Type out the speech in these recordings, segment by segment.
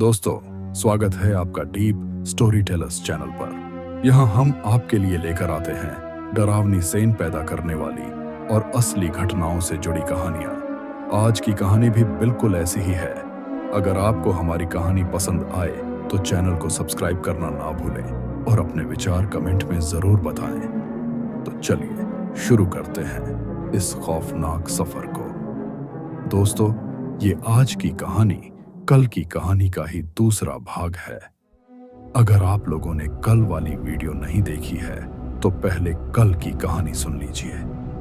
दोस्तों, स्वागत है आपका डीप स्टोरी टेलर्स चैनल पर। यहाँ हम आपके लिए लेकर आते हैं डरावनी सेन पैदा करने वाली और असली घटनाओं से जुड़ी कहानियाँ। आज की कहानी भी बिल्कुल ऐसी ही है। अगर आपको हमारी कहानी पसंद आए तो चैनल को सब्सक्राइब करना ना भूलें और अपने विचार कमेंट में जरूर बताएं। तो चलिए शुरू करते हैं इस खौफनाक सफर को। दोस्तों, ये आज की कहानी कल की कहानी का ही दूसरा भाग है। अगर आप लोगों ने कल वाली वीडियो नहीं देखी है तो पहले कल की कहानी सुन लीजिए।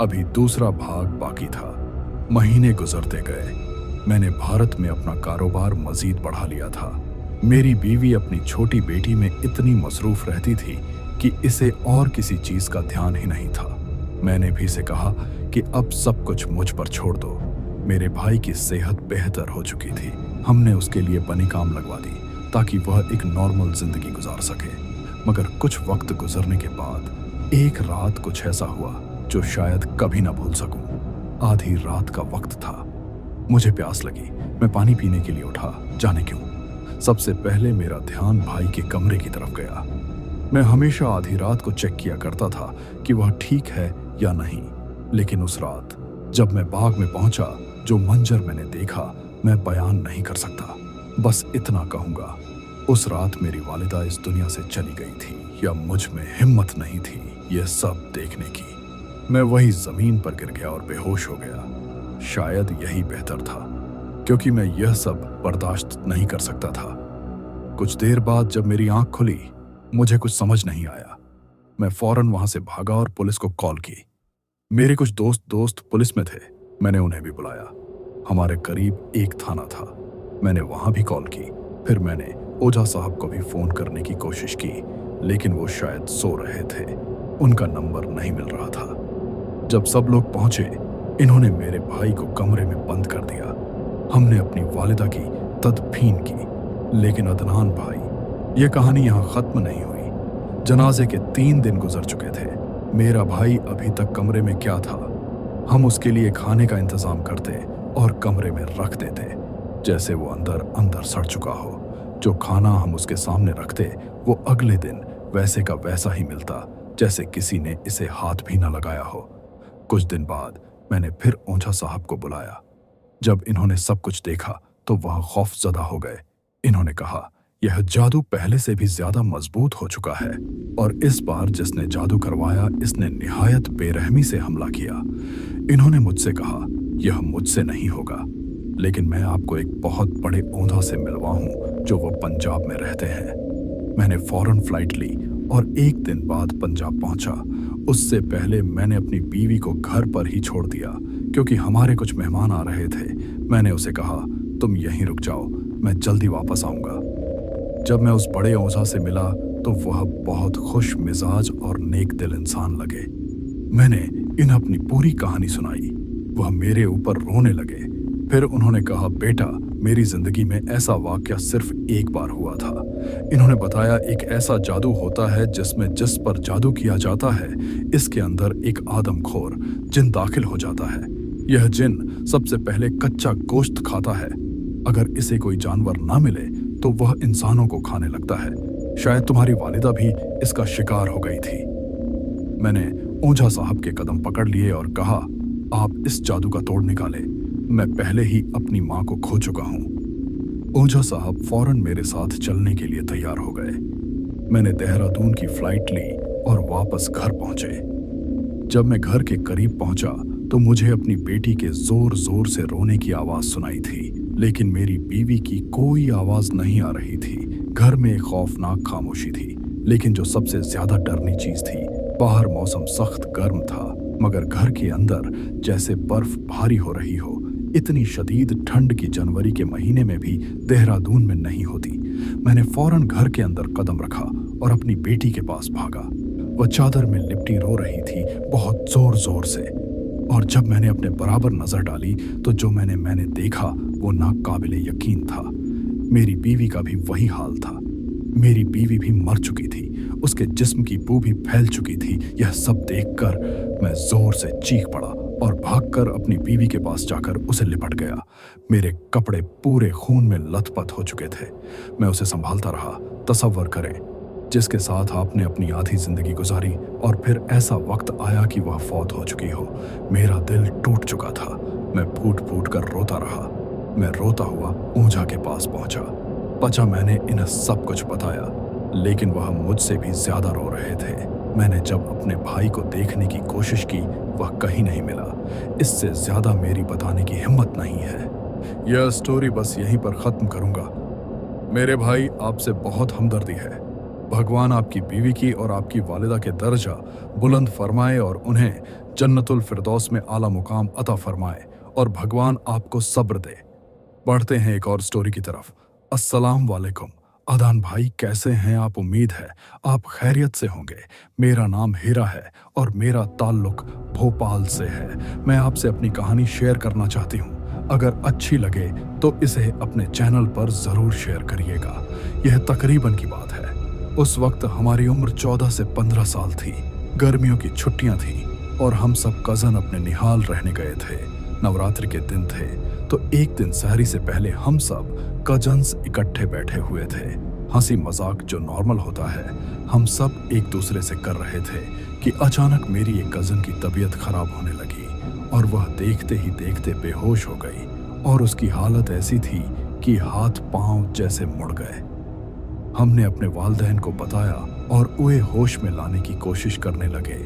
अभी दूसरा भाग बाकी था। महीने गुजरते गए। मैंने भारत में अपना कारोबार मजीद बढ़ा लिया था। मेरी बीवी अपनी छोटी बेटी में इतनी मसरूफ रहती थी कि इसे और किसी चीज का ध्यान ही नहीं था। मैंने भी इसे कहा कि अब सब कुछ मुझ पर छोड़ दो। मेरे भाई की सेहत बेहतर हो चुकी थी। हमने उसके लिए बनी काम लगवा दी ताकि वह एक नॉर्मल जिंदगी गुजार सके। मगर कुछ वक्त गुजरने के बाद एक रात कुछ ऐसा हुआ जो शायद कभी ना भूल सकूं। आधी रात का वक्त था। मुझे प्यास लगी। मैं पानी पीने के लिए उठा। जाने क्यों, सबसे पहले मेरा ध्यान भाई के कमरे की तरफ गया। मैं हमेशा आधी रात को चेक किया करता था कि वह ठीक है या नहीं, लेकिन उस रात जब मैं बाग में पहुंचा, जो मंजर मैंने देखा मैं बयान नहीं कर सकता। बस इतना कहूंगा, उस रात मेरी वालिदा इस दुनिया से चली गई थी या मुझ में हिम्मत नहीं थी यह सब देखने की। मैं वही जमीन पर गिर गया और बेहोश हो गया। शायद यही बेहतर था, क्योंकि मैं यह सब बर्दाश्त नहीं कर सकता था। कुछ देर बाद जब मेरी आंख खुली, मुझे कुछ समझ नहीं आया। मैं फौरन वहां से भागा और पुलिस को कॉल की। मेरे कुछ दोस्त पुलिस में थे। मैंने उन्हें भी बुलाया। हमारे करीब एक थाना था। मैंने वहां भी कॉल की। फिर मैंने ओझा साहब को भी फोन करने की कोशिश की, लेकिन वो शायद सो रहे थे। उनका नंबर नहीं मिल रहा था। जब सब लोग पहुंचे, इन्होंने मेरे भाई को कमरे में बंद कर दिया। हमने अपनी वालिदा की तदफीन की। लेकिन अदनान भाई, ये कहानी यहाँ खत्म नहीं हुई। जनाजे के 3 दिन गुजर चुके थे। मेरा भाई अभी तक कमरे में क्या था। हम उसके लिए खाने का इंतजाम करते और कमरे में रख देते, जैसे वो अंदर सड़ चुका हो। जो खाना हम उसके सामने रखते, वो अगले दिन वैसे का वैसा ही मिलता, जैसे किसी ने इसे हाथ भी न लगाया हो। कुछ दिन बाद मैंने फिर ओझा साहब को बुलाया। जब इन्होंने सब कुछ देखा तो वह खौफजदा हो गए। इन्होंने कहा, यह जादू पहले से भी ज्यादा मजबूत हो चुका है और इस बार जिसने जादू करवाया, इसने निहायत बेरहमी से हमला किया। इन्होंने मुझसे कहा, यह मुझसे नहीं होगा, लेकिन मैं आपको एक बहुत बड़े ओझा से मिलवाऊं जो वो पंजाब में रहते हैं। मैंने फौरन फ्लाइट ली और एक दिन बाद पंजाब पहुंचा। उससे पहले मैंने अपनी बीवी को घर पर ही छोड़ दिया, क्योंकि हमारे कुछ मेहमान आ रहे थे। मैंने उसे कहा, तुम यहीं रुक जाओ, मैं जल्दी वापस आऊंगा। जब मैं उस बड़े ओझा से मिला तो वह बहुत खुश मिजाज और नेक दिल इंसान लगे। मैंने इन्हें अपनी पूरी कहानी सुनाई। वह मेरे ऊपर रोने लगे। फिर उन्होंने कहा, बेटा, मेरी जिंदगी में ऐसा वाकया सिर्फ एक बार हुआ था। इन्होंने बताया, एक ऐसा जादू होता है जिसमें जिस पर जादू किया जाता है, इसके अंदर एक आदमखोर जिन दाखिल हो जाता है। यह जिन सबसे पहले कच्चा गोश्त खाता है। अगर इसे कोई जानवर ना मिले तो वह इंसानों को खाने लगता है। शायद तुम्हारी वालिदा भी इसका शिकार हो गई थी। मैंने ओझा साहब के कदम पकड़ लिए और कहा, आप इस जादू का तोड़ निकाले। मैं पहले ही अपनी मां को खो चुका हूं। ओझा साहब फौरन मेरे साथ चलने के लिए तैयार हो गए। मैंने देहरादून की फ्लाइट ली और वापस घर पहुंचे। जब मैं घर के करीब पहुंचा तो मुझे अपनी बेटी के जोर जोर से रोने की आवाज सुनाई थी, लेकिन मेरी बीवी की कोई आवाज नहीं आ रही थी। घर में एक खौफनाक खामोशी थी। लेकिन जो सबसे ज्यादा डरनी चीज थी, बाहर मौसम सख्त गर्म था, मगर घर के अंदर जैसे बर्फ भारी हो रही हो। इतनी शदीद ठंड की जनवरी के महीने में भी देहरादून में नहीं होती। मैंने फौरन घर के अंदर कदम रखा और अपनी बेटी के पास भागा। वह चादर में लिपटी रो रही थी, बहुत जोर जोर से। और जब मैंने अपने बराबर नजर डाली तो जो मैंने देखा वो नाकाबिले यकीन था। मेरी बीवी का भी वही हाल था। मेरी बीवी भी मर चुकी थी। उसके जिस्म की बू भी फैल चुकी थी। यह सब देखकर मैं जोर से चीख पड़ा और भागकर अपनी बीवी के पास जाकर उसे लिपट गया। मेरे कपड़े पूरे खून में लथपथ हो चुके थे। मैं उसे संभालता रहा। तसव्वुर करें, जिसके साथ आपने अपनी आधी जिंदगी गुजारी और फिर ऐसा वक्त आया कि वह फौत हो चुकी हो। मेरा दिल टूट चुका था। मैं फूट फूट कर रोता रहा। मैं रोता हुआ ऊंझा के पास पहुंचा। पचा मैंने इन्हें सब कुछ बताया, लेकिन वह मुझसे भी ज्यादा रो रहे थे। मैंने जब अपने भाई को देखने की कोशिश की, वह कहीं नहीं मिला। इससे ज्यादा मेरी बताने की हिम्मत नहीं है। यह स्टोरी बस यहीं पर खत्म करूंगा। मेरे भाई, आपसे बहुत हमदर्दी है। भगवान आपकी बीवी की और आपकी वालिदा के दर्जा बुलंद फरमाए और उन्हें जन्नतुल फिरदौस में आला मुकाम अता फरमाए, और भगवान आपको सब्र दे। बढ़ते हैं एक और स्टोरी की तरफ। अस्सलाम वालेकुम। अदान भाई, कैसे हैं आप? उम्मीद है आप खैरियत से होंगे। मेरा नाम हीरा है और मेरा ताल्लुक भोपाल से है। मैं आपसे अपनी कहानी शेयर करना चाहती हूँ। अगर अच्छी लगे तो इसे अपने चैनल पर ज़रूर शेयर करिएगा। यह तकरीबन की बात है। उस वक्त हमारी उम्र 14 से 15 साल थी। गर्मियों की छुट्टियां थीं और हम सब कज़न अपने निहाल रहने गए थे। नवरात्रि के दिन थे, तो एक दिन सहरी से पहले हम सब कजन्स इकट्ठे बैठे हुए थे। हंसी मजाक जो नॉर्मल होता है, हम सब एक दूसरे से कर रहे थे कि अचानक मेरी एक कजन की तबीयत खराब होने लगी और वह देखते ही देखते बेहोश हो गई और उसकी हालत ऐसी थी कि हाथ पांव जैसे मुड़ गए। हमने अपने वालिदैन को बताया और उसे होश में लाने की कोशिश करने लगे।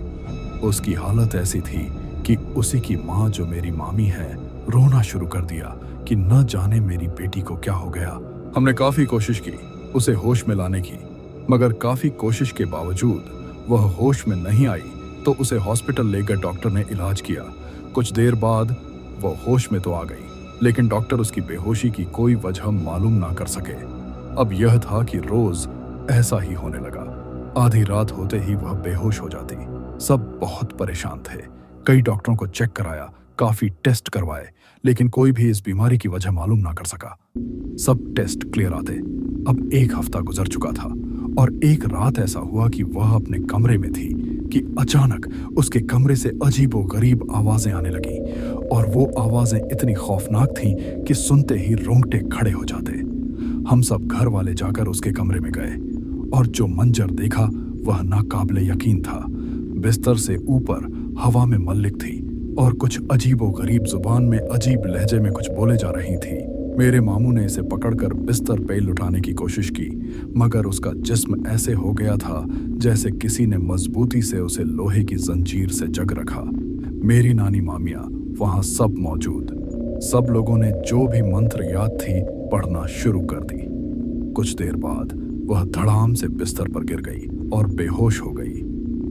उसकी हालत ऐसी थी कि उसी की माँ, जो मेरी मामी है, रोना शुरू कर दिया कि न जाने मेरी बेटी को क्या हो गया। हमने काफी कोशिश की उसे होश में लाने की, मगर काफी कोशिश के बावजूद वह होश में नहीं आई। तो उसे हॉस्पिटल लेकर डॉक्टर ने इलाज किया। कुछ देर बाद वह होश में तो आ गई, लेकिन डॉक्टर उसकी बेहोशी की कोई वजह मालूम ना कर सके। अब यह था कि रोज ऐसा ही होने लगा। आधी रात होते ही वह बेहोश हो जाती। सब बहुत परेशान थे। कई डॉक्टरों को चेक कराया, काफी टेस्ट करवाए, लेकिन कोई भी इस बीमारी की वजह मालूम ना कर सका। सब टेस्ट क्लियर आते। अब एक हफ्ता गुजर चुका था और एक रात ऐसा हुआ कि वह अपने कमरे में थी कि अचानक उसके कमरे से अजीबो गरीब आवाजें आने लगी, और वो आवाजें इतनी खौफनाक थीं कि सुनते ही रोंगटे खड़े हो जाते। हम सब घर वाले जाकर उसके कमरे में गए और जो मंजर देखा वह नाकाबिले यकीन था। बिस्तर से ऊपर हवा में मल्लिक थी और कुछ अजीबो गरीब जुबान में अजीब लहजे में कुछ बोले जा रही थी। मेरे मामू ने इसे पकड़कर बिस्तर पे लुटाने की कोशिश की, मगर उसका जिस्म ऐसे हो गया था जैसे किसी ने मजबूती से उसे लोहे की जंजीर से जग रखा। मेरी नानी मामियाँ वहां सब मौजूद। सब लोगों ने जो भी मंत्र याद थी पढ़ना शुरू कर दी। कुछ देर बाद वह धड़ाम से बिस्तर पर गिर गई और बेहोश हो गई।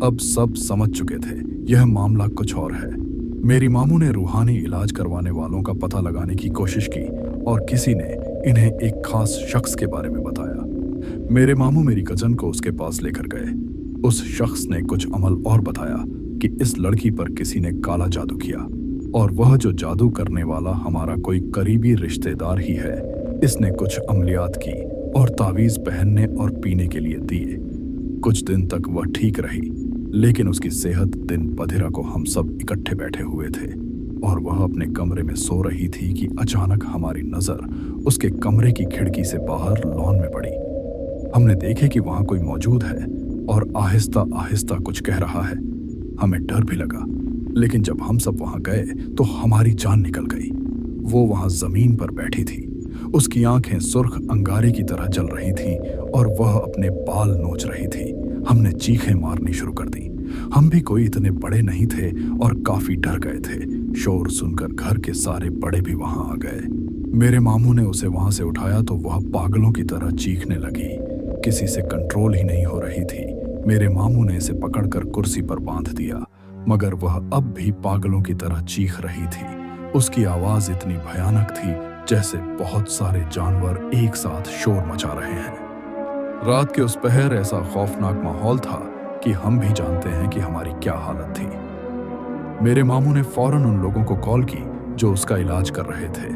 अब सब समझ चुके थे यह मामला कुछ और है। मेरी मामू ने रूहानी इलाज करवाने वालों का पता लगाने की कोशिश की और किसी ने इन्हें एक खास शख्स के बारे में बताया। मेरे मामू मेरी कजन को उसके पास लेकर गए। उस शख्स ने कुछ अमल और बताया कि इस लड़की पर किसी ने काला जादू किया और वह जो जादू करने वाला हमारा कोई करीबी रिश्तेदार ही है। इसने कुछ अमलियात की और तावीज पहनने और पीने के लिए दिए। कुछ दिन तक वह ठीक रही, लेकिन उसकी सेहत दिन पधिरा को हम सब इकट्ठे बैठे हुए थे और वह अपने कमरे में सो रही थी कि अचानक हमारी नजर उसके कमरे की खिड़की से बाहर लॉन में पड़ी। हमने देखे कि वहां कोई मौजूद है और आहिस्ता आहिस्ता कुछ कह रहा है। हमें डर भी लगा, लेकिन जब हम सब वहां गए तो हमारी जान निकल गई। वो वहां जमीन पर बैठी थी। उसकी आंखें सुर्ख अंगारे की तरह जल रही थीं और वह अपने बाल नोच रही थी। हमने चीखें मारनी शुरू कर दी। हम भी कोई इतने बड़े नहीं थे और काफी डर गए थे। शोर सुनकर घर के सारे बड़े भी वहां आ गए। मेरे मामू ने उसे वहां से उठाया तो वह पागलों की तरह चीखने लगी। किसी से कंट्रोल ही नहीं हो रही थी। मेरे मामू ने इसे पकड़कर कुर्सी पर बांध दिया, मगर वह अब भी पागलों की तरह चीख रही थी। उसकी आवाज इतनी भयानक थी जैसे बहुत सारे जानवर एक साथ शोर मचा रहे हैं। रात के उस पहर ऐसा खौफनाक माहौल था कि हम भी जानते हैं कि हमारी क्या हालत थी। मेरे मामू ने फौरन उन लोगों को कॉल की जो उसका इलाज कर रहे थे।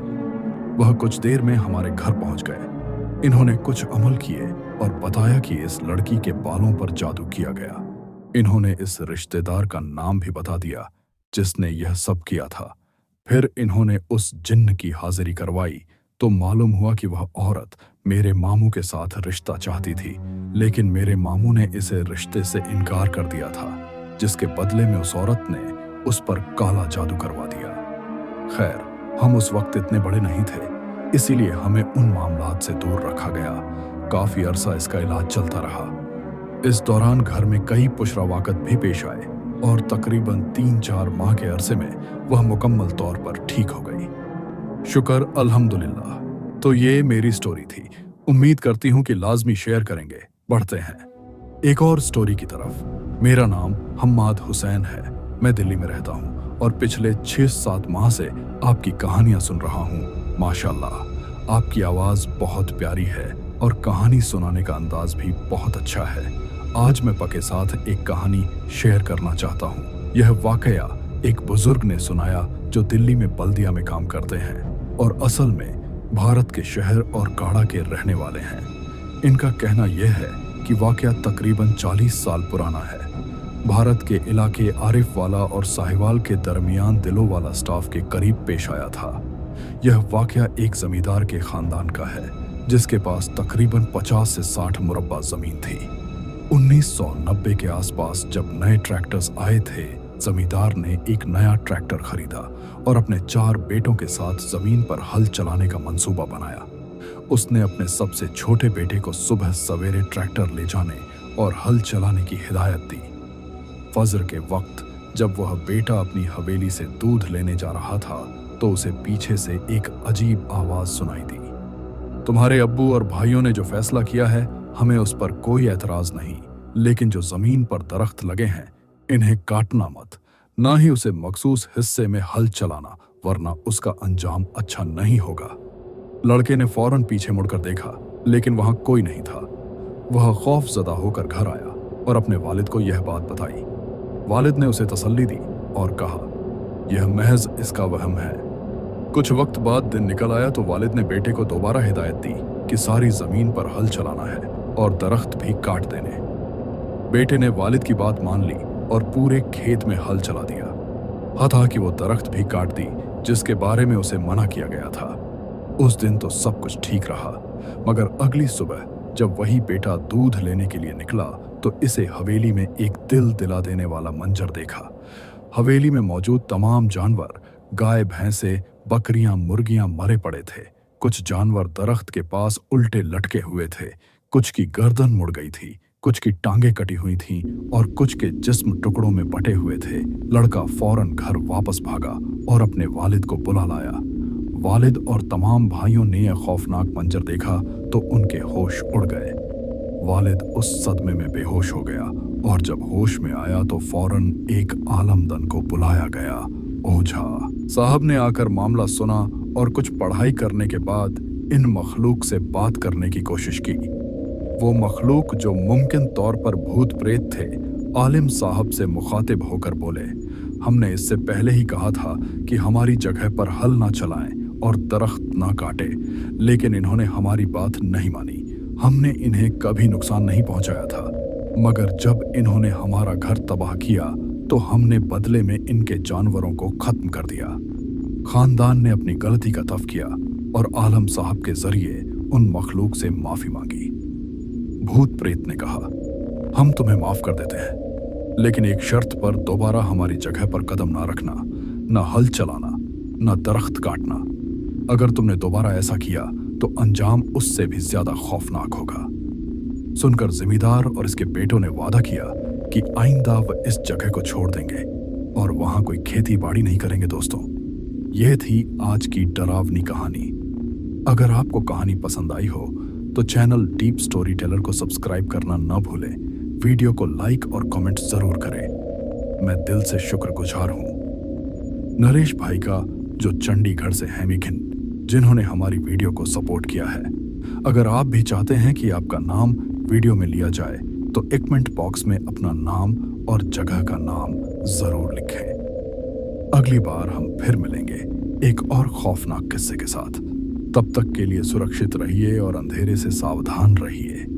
वह कुछ देर में हमारे घर पहुंच गए। इन्होंने कुछ अमल किए और बताया कि इस लड़की के बालों पर जादू किया गया। इन्होंने इस रिश्तेदार का नाम भी बता दिया जिसने यह सब किया था। फिर इन्होंने उस जिन्न की हाजिरी करवाई तो मालूम हुआ कि वह औरत मेरे मामू के साथ रिश्ता चाहती थी, लेकिन मेरे मामू ने इसे रिश्ते से इनकार कर दिया था, जिसके बदले में उस औरत ने उस पर काला जादू करवा दिया। खैर, हम उस वक्त इतने बड़े नहीं थे, इसीलिए हमें उन मामलात से दूर रखा गया। काफी अरसा इसका इलाज चलता रहा। इस दौरान घर में कई पुशरवाकत भी पेश आए और तकरीबन 3-4 माह के अरसे में वह मुकम्मल तौर पर ठीक हो गई। शुक्र अल्हम्दुलिल्लाह। तो ये मेरी स्टोरी थी। उम्मीद करती हूँ कि लाजमी शेयर करेंगे। बढ़ते हैं एक और स्टोरी की तरफ। मेरा नाम हम्माद हुसैन है। मैं दिल्ली में रहता हूँ और पिछले 6-7 माह से आपकी कहानियां सुन रहा हूँ। माशाल्लाह, आपकी आवाज बहुत प्यारी है और कहानी सुनाने का अंदाज भी बहुत अच्छा है। आज मैं पके साथ एक कहानी शेयर करना चाहता हूँ। यह वाकया एक बुजुर्ग ने सुनाया जो दिल्ली में बल्दिया में काम करते हैं और असल में भारत के शहर और काड़ा के रहने वाले हैं। इनका कहना यह है कि वाकया तकरीबन 40 साल पुराना है। भारत के इलाके आरिफ वाला और साहिवाल के दरमियान दिलों वाला स्टाफ के करीब पेश आया था। यह वाकया एक जमींदार के खानदान का है जिसके पास तकरीबन 50 से 60 मुरब्बा जमीन थी। 1990 के आसपास जब नए ट्रैक्टर्स आए थे, जमींदार ने एक नया ट्रैक्टर खरीदा और अपने 4 बेटों के साथ जमीन पर हल चलाने का मंसूबा बनाया। उसने अपने सबसे छोटे बेटे को सुबह सवेरे ट्रैक्टर ले जाने और हल चलाने की हिदायत दी। फजर के वक्त जब वह बेटा अपनी हवेली से दूध लेने जा रहा था तो उसे पीछे से एक अजीब आवाज सुनाई दी। तुम्हारे अब्बू और भाइयों ने जो फैसला किया है, हमें उस पर कोई एतराज नहीं, लेकिन जो जमीन पर दरख्त लगे हैं इन्हें काटना मत, ना ही उसे मखसूस हिस्से में हल चलाना, वरना उसका अंजाम अच्छा नहीं होगा। लड़के ने फौरन पीछे मुड़कर देखा, लेकिन वहां कोई नहीं था। वह खौफजदा होकर घर आया और अपने वालिद को यह बात बताई। वालिद ने उसे तसल्ली दी और कहा, यह महज इसका वहम है। कुछ वक्त बाद दिन निकल आया तो वालिद ने बेटे को दोबारा हिदायत दी कि सारी जमीन पर हल चलाना है और दरख्त भी काट देने। बेटे ने वालिद की बात मान ली और पूरे खेत में हल चला दिया। हालांकि वो दरख्त भी काट दी जिसके बारे में उसे मना किया गया था। उस दिन तो सब कुछ ठीक रहा, मगर अगली सुबह जब वही बेटा दूध लेने के लिए निकला तो इसे हवेली में एक दिल दिला देने वाला मंजर देखा। हवेली में मौजूद तमाम जानवर, गाय, भैंसे, बकरियां, मुर्गियां मरे पड़े थे। कुछ जानवर दरख्त के पास उल्टे लटके हुए थे, कुछ की गर्दन मुड़ गई थी, कुछ की टांगें कटी हुई थीं और कुछ के जिस्म टुकड़ों में बटे हुए थे। लड़का फौरन घर वापस भागा और अपने वालिद को बुला लाया। वालिद और तमाम भाइयों ने यह खौफनाक मंजर देखा तो उनके होश उड़ गए। वालिद उस सदमे में बेहोश हो गया और जब होश में आया तो फौरन एक आलमदन को बुलाया गया। ओझा साहब ने आकर मामला सुना और कुछ पढ़ाई करने के बाद इन मखलूक से बात करने की कोशिश की। वो मखलूक जो मुमकिन तौर पर भूत प्रेत थे, आलिम साहब से मुखातिब होकर बोले, हमने इससे पहले ही कहा था कि हमारी जगह पर हल ना चलाएं और दरख्त ना काटे, लेकिन इन्होंने हमारी बात नहीं मानी। हमने इन्हें कभी नुकसान नहीं पहुंचाया था, मगर जब इन्होंने हमारा घर तबाह किया तो हमने बदले में इनके जानवरों को खत्म कर दिया। खानदान ने अपनी गलती का तफ किया और आलम साहब के जरिए उन मखलूक से माफी मांगी। भूत प्रेत ने कहा, हम तुम्हें माफ कर देते हैं, लेकिन एक शर्त पर दोबारा हमारी जगह पर कदम ना रखना, ना हल चलाना, ना दरख्त काटना। अगर तुमने दोबारा ऐसा किया तो अंजाम उससे भी ज्यादा खौफनाक होगा। सुनकर जिम्मेदार और इसके बेटों ने वादा किया कि आइंदा वह इस जगह को छोड़ देंगे और वहां कोई खेती बाड़ी नहीं करेंगे। दोस्तों, यह थी आज की डरावनी कहानी। अगर आपको कहानी पसंद आई हो तो चैनल डीप स्टोरी टेलर को सब्सक्राइब करना न भूलें। वीडियो को लाइक और कमेंट जरूर करें। मैं दिल से शुक्रगुजार हूं नरेश भाई का, जो चंडीगढ़ से हैं मिखिन, जिन्होंने हमारी वीडियो को सपोर्ट किया है। अगर आप भी चाहते हैं कि आपका नाम वीडियो में लिया जाए तो कमेंट बॉक्स में अपना नाम और जगह का नाम जरूर लिखें। अगली बार हम फिर मिलेंगे एक और खौफनाक किस्से के साथ। तब तक के लिए सुरक्षित रहिए और अंधेरे से सावधान रहिए।